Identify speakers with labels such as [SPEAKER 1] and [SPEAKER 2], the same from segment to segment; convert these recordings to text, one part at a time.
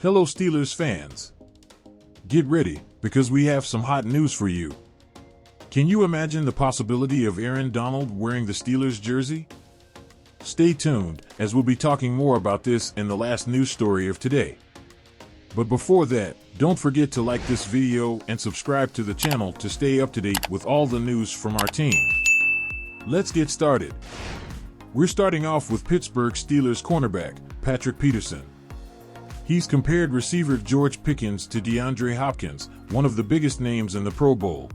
[SPEAKER 1] Hello Steelers fans. Get ready, because we have some hot news for you. Can you imagine the possibility of Aaron Donald wearing the Steelers jersey? Stay tuned, as we'll be talking more about this in the last news story of today. But before that, don't forget to like this video and subscribe to the channel to stay up to date with all the news from our team. Let's get started. We're starting off with Pittsburgh Steelers cornerback, Patrick Peterson. He's compared receiver George Pickens to DeAndre Hopkins, one of the biggest names in the Pro Bowl.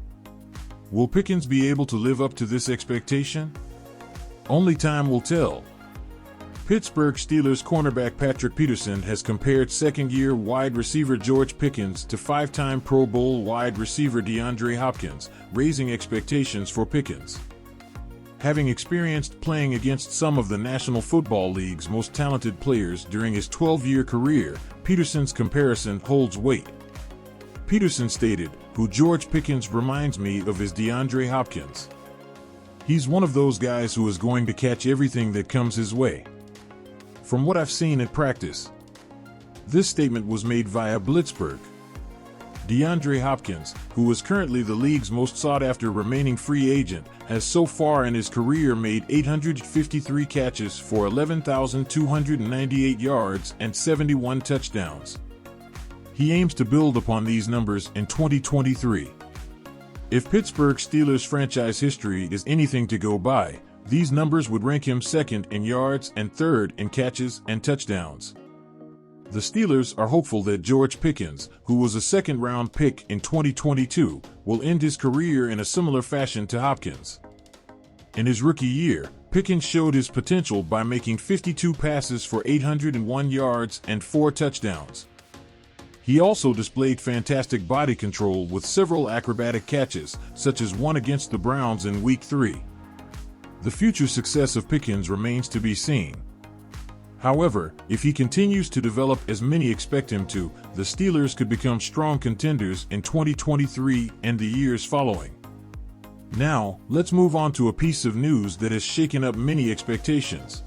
[SPEAKER 1] Will Pickens be able to live up to this expectation? Only time will tell. Pittsburgh Steelers cornerback Patrick Peterson has compared second-year wide receiver George Pickens to five-time Pro Bowl wide receiver DeAndre Hopkins, raising expectations for Pickens. Having experienced playing against some of the National Football League's most talented players during his 12-year career, Peterson's comparison holds weight. Peterson stated, "Who George Pickens reminds me of is DeAndre Hopkins. He's one of those guys who is going to catch everything that comes his way. From what I've seen at practice." This statement was made via Blitzburg. DeAndre Hopkins, who is currently the league's most sought-after remaining free agent, has so far in his career made 853 catches for 11,298 yards and 71 touchdowns. He aims to build upon these numbers in 2023. If Pittsburgh Steelers franchise history is anything to go by, these numbers would rank him second in yards and third in catches and touchdowns. The Steelers are hopeful that George Pickens, who was a second-round pick in 2022, will end his career in a similar fashion to Hopkins. In his rookie year, Pickens showed his potential by making 52 passes for 801 yards and 4 touchdowns. He also displayed fantastic body control with several acrobatic catches, such as one against the Browns in Week 3. The future success of Pickens remains to be seen. However, if he continues to develop as many expect him to, the Steelers could become strong contenders in 2023 and the years following. Now, let's move on to a piece of news that has shaken up many expectations.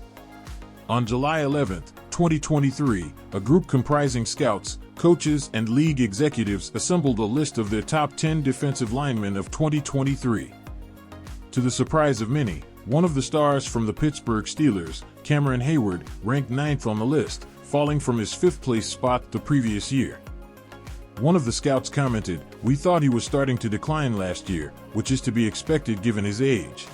[SPEAKER 1] On July 11, 2023, a group comprising scouts, coaches, and league executives assembled a list of their top 10 defensive linemen of 2023. To the surprise of many, one of the stars from the Pittsburgh Steelers, Cameron Hayward, ranked 9th on the list, falling from his 5th-place spot the previous year. One of the scouts commented, "We thought he was starting to decline last year, which is to be expected given his age."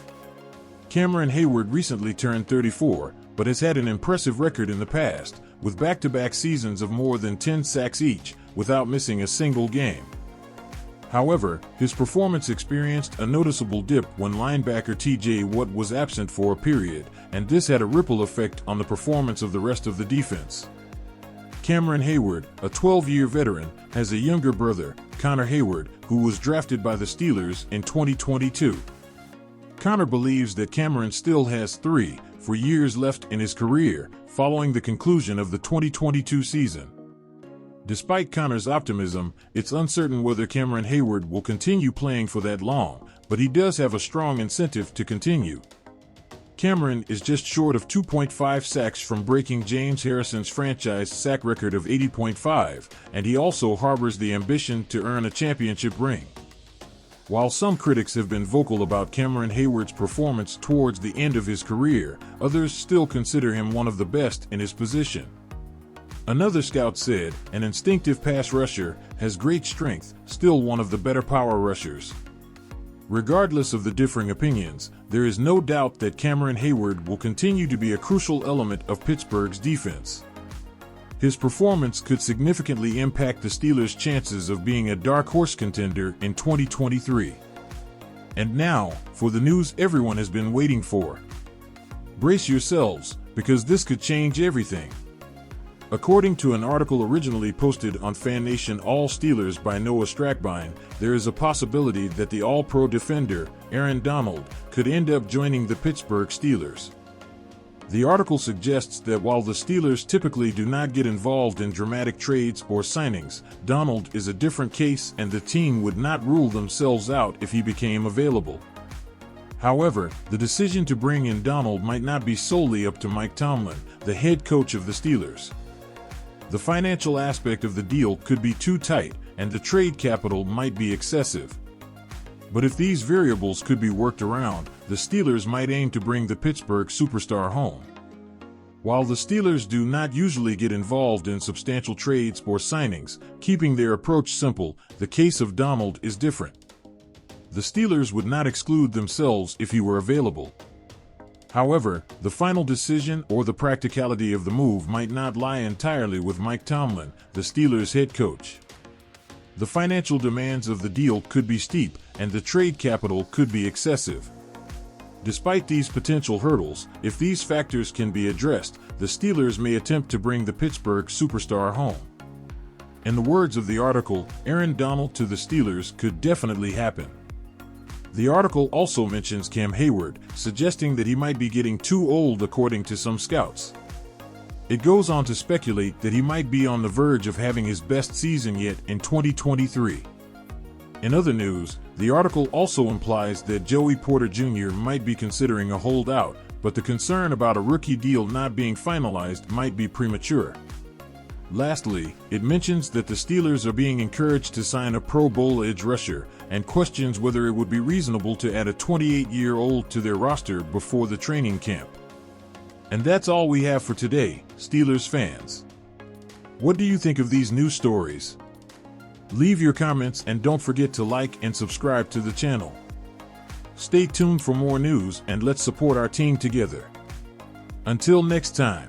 [SPEAKER 1] Cameron Hayward recently turned 34, but has had an impressive record in the past, with back-to-back seasons of more than 10 sacks each, without missing a single game. However, his performance experienced a noticeable dip when linebacker T.J. Watt was absent for a period, and this had a ripple effect on the performance of the rest of the defense. Cameron Hayward, a 12-year veteran, has a younger brother, Connor Hayward, who was drafted by the Steelers in 2022. Connor believes that Cameron still has 3-4 years left in his career, following the conclusion of the 2022 season. Despite Connor's optimism, it's uncertain whether Cameron Hayward will continue playing for that long, but he does have a strong incentive to continue. Cameron is just short of 2.5 sacks from breaking James Harrison's franchise sack record of 80.5, and he also harbors the ambition to earn a championship ring. While some critics have been vocal about Cameron Hayward's performance towards the end of his career, others still consider him one of the best in his position. Another scout said, "An instinctive pass rusher, has great strength, still one of the better power rushers." Regardless of the differing opinions, there is no doubt that Cameron Hayward will continue to be a crucial element of Pittsburgh's defense. His performance could significantly impact the Steelers' chances of being a dark horse contender in 2023. And now, for the news everyone has been waiting for. Brace yourselves, because this could change everything. According to an article originally posted on FanNation All Steelers by Noah Strackbine, there is a possibility that the All-Pro defender, Aaron Donald, could end up joining the Pittsburgh Steelers. The article suggests that while the Steelers typically do not get involved in dramatic trades or signings, Donald is a different case and the team would not rule themselves out if he became available. However, the decision to bring in Donald might not be solely up to Mike Tomlin, the head coach of the Steelers. The financial aspect of the deal could be too tight, and the trade capital might be excessive. But if these variables could be worked around, the Steelers might aim to bring the Pittsburgh superstar home. While the Steelers do not usually get involved in substantial trades or signings, keeping their approach simple, the case of Donald is different. The Steelers would not exclude themselves if he were available. However, the final decision or the practicality of the move might not lie entirely with Mike Tomlin, the Steelers' head coach. The financial demands of the deal could be steep, and the trade capital could be excessive. Despite these potential hurdles, if these factors can be addressed, the Steelers may attempt to bring the Pittsburgh superstar home. In the words of the article, Aaron Donald to the Steelers could definitely happen. The article also mentions Cam Hayward, suggesting that he might be getting too old according to some scouts. It goes on to speculate that he might be on the verge of having his best season yet in 2023. In other news, the article also implies that Joey Porter Jr. might be considering a holdout, but the concern about a rookie deal not being finalized might be premature. Lastly, it mentions that the Steelers are being encouraged to sign a Pro Bowl edge rusher, and questions whether it would be reasonable to add a 28-year-old to their roster before the training camp. And that's all we have for today, Steelers fans. What do you think of these news stories? Leave your comments and don't forget to like and subscribe to the channel. Stay tuned for more news and let's support our team together. Until next time.